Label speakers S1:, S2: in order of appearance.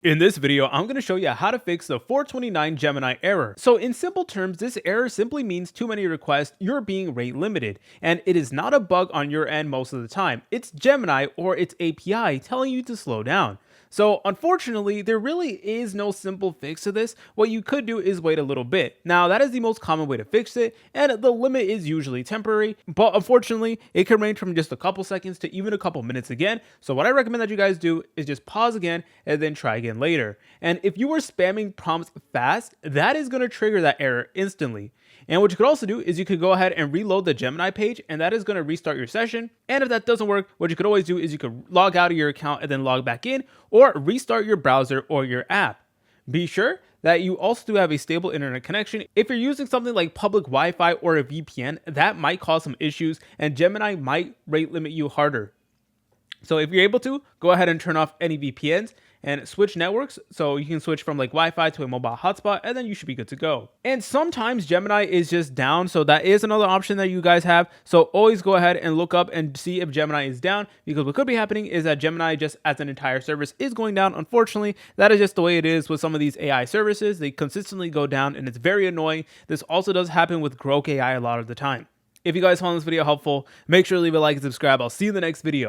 S1: In this video, I'm going to show you how to fix the 429 Gemini error. So in simple terms, this error simply means too many requests, you're being rate limited. And it is not a bug on your end most of the time. It's Gemini or its API telling you to slow down. So unfortunately, there really is no simple fix to this. What you could do is wait a little bit. Now that is the most common way to fix it, and the limit is usually temporary, but unfortunately, it can range from just a couple seconds to even a couple minutes again. So what I recommend that you guys do is just pause again and then try again later. And if you were spamming prompts fast, that is going to trigger that error instantly. And what you could also do is you could go ahead and reload the Gemini page, and that is going to restart your session. And if that doesn't work, what you could always do is you could log out of your account and then log back in, or restart your browser or your app. Be sure that you also do have a stable internet connection. If you're using something like public Wi-Fi or a VPN, that might cause some issues, and Gemini might rate limit you harder. So if you're able to, go ahead and turn off any VPNs and switch networks. So you can switch from like Wi-Fi to a mobile hotspot, and then you should be good to go. And sometimes Gemini is just down. So that is another option that you guys have. So always go ahead and look up and see if Gemini is down, because what could be happening is that Gemini just as an entire service is going down. Unfortunately, that is just the way it is with some of these AI services. They consistently go down, and it's very annoying. This also does happen with Grok AI a lot of the time. If you guys found this video helpful, make sure to leave a like and subscribe. I'll see you in the next video.